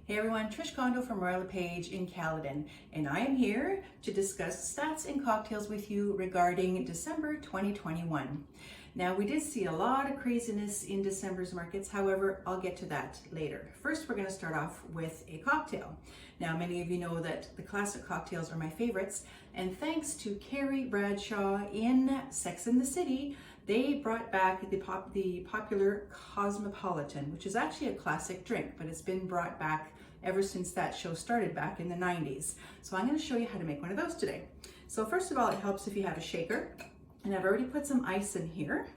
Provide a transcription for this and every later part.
Hey everyone, Trish Kondo from Royal LePage in Caledon, and I am here to discuss stats and cocktails with you regarding December 2021. Now, we did see a lot of craziness in December's markets. However, I'll get to that later. First, we're going to start off with a cocktail. Now, many of you know that the classic cocktails are my favorites, and thanks to Carrie Bradshaw in Sex and the City, they brought back the popular Cosmopolitan, which is actually a classic drink, but it's been brought back ever since that show started back in the 90s. So I'm going to show you how to make one of those today. So first of all, it helps if you have a shaker, and I've already put some ice in here.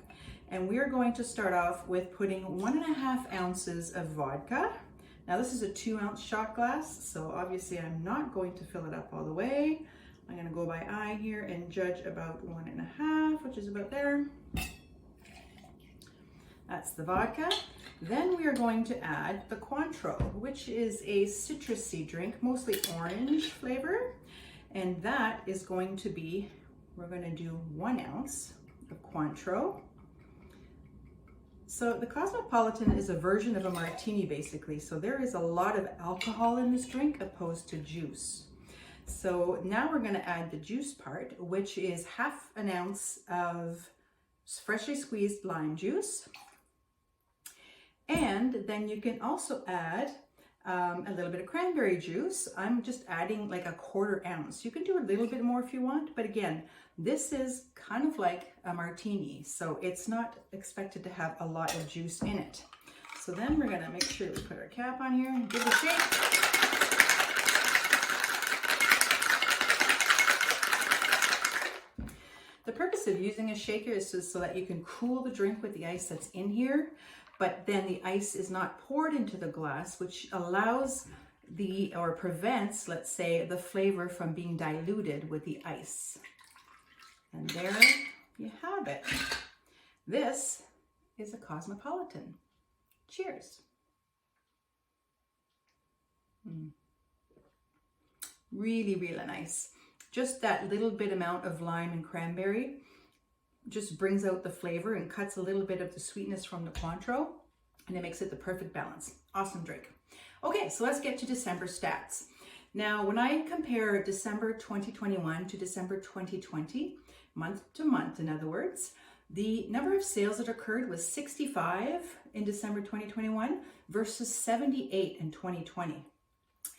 And we're going to start off with putting 1.5 ounces of vodka. Now this is a 2-ounce shot glass, so obviously I'm not going to fill it up all the way. I'm going to go by eye here and judge about 1.5, which is about there. That's the vodka. Then we are going to add the Cointreau, which is a citrusy drink, mostly orange flavor. And that is going to be, we're going to do 1 ounce of Cointreau. So the Cosmopolitan is a version of a martini basically. So there is a lot of alcohol in this drink opposed to juice. So now we're going to add the juice part, which is 1/2 ounce of freshly squeezed lime juice. And then you can also add a little bit of cranberry juice. I'm just adding like 1/4 ounce. You can do a little bit more if you want, but again, this is kind of like a martini, so it's not expected to have a lot of juice in it. So then we're going to make sure we put our cap on here and give it a shake. The purpose of using a shaker is so that you can cool the drink with the ice that's in here, but then the ice is not poured into the glass, which allows or prevents, let's say, the flavor from being diluted with the ice. And there you have it. This is a Cosmopolitan. Cheers. Really, really nice. Just that little bit amount of lime and cranberry just brings out the flavor and cuts a little bit of the sweetness from the Cointreau, and it makes it the perfect balance. Awesome drink. Okay, so let's get to December stats. Now, when I compare December 2021 to December 2020, month to month, in other words, the number of sales that occurred was 65 in December 2021 versus 78 in 2020.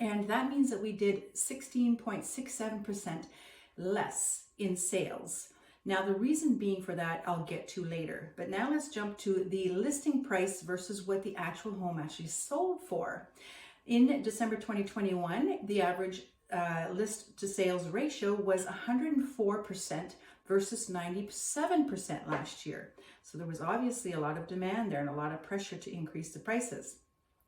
And that means that we did 16.67% less in sales. Now, the reason being for that, I'll get to later. But now let's jump to the listing price versus what the actual home actually sold for. In December 2021, the average list to sales ratio was 104% versus 97% last year. So there was obviously a lot of demand there and a lot of pressure to increase the prices.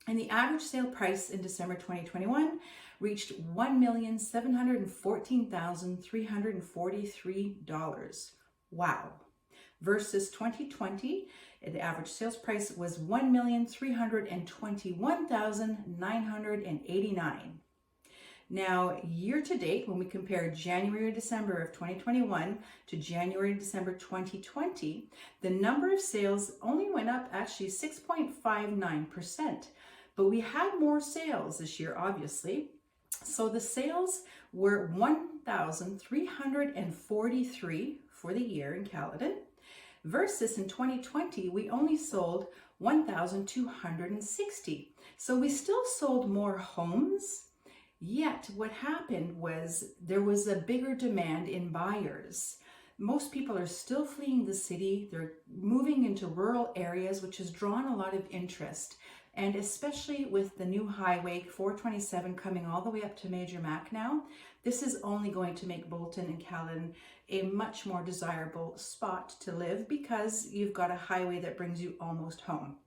And the average sale price in December 2021 reached $1,714,343. Wow. Versus 2020, the average sales price was $1,321,989. Now, year to date, when we compare January to December of 2021 to January to December 2020, the number of sales only went up actually 6.59%. But we had more sales this year, obviously. So the sales were 1,343 for the year in Caledon, versus in 2020, we only sold 1,260. So we still sold more homes, yet what happened was there was a bigger demand in buyers. Most people are still fleeing the city. They're moving into rural areas, which has drawn a lot of interest. And especially with the new highway 427 coming all the way up to Major Mac now, this is only going to make Bolton and Caledon a much more desirable spot to live because you've got a highway that brings you almost home.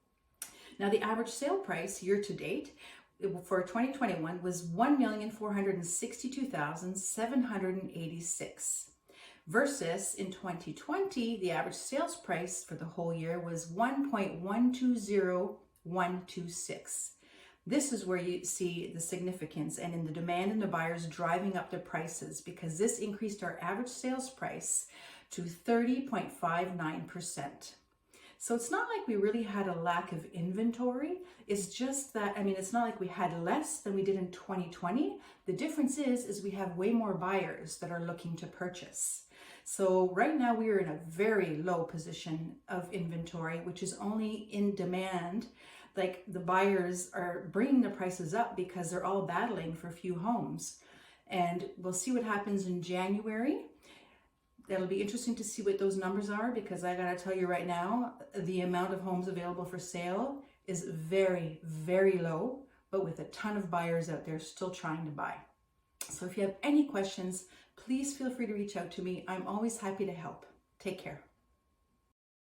Now, the average sale price year to date for 2021 was $1,462,786. Versus in 2020, the average sales price for the whole year was $1,120,126. This is where you see the significance and in the demand and the buyers driving up the prices, because this increased our average sales price to 30.59%. So it's not like we really had a lack of inventory. It's just that, I mean, it's not like we had less than we did in 2020. The difference is we have way more buyers that are looking to purchase. So right now we are in a very low position of inventory, which is only in demand. Like the buyers are bringing the prices up because they're all battling for few homes. And we'll see what happens in January. That'll be interesting to see what those numbers are, because I gotta tell you right now, the amount of homes available for sale is very, very low, but with a ton of buyers out there still trying to buy. So if you have any questions, please feel free to reach out to me. I'm always happy to help. Take care.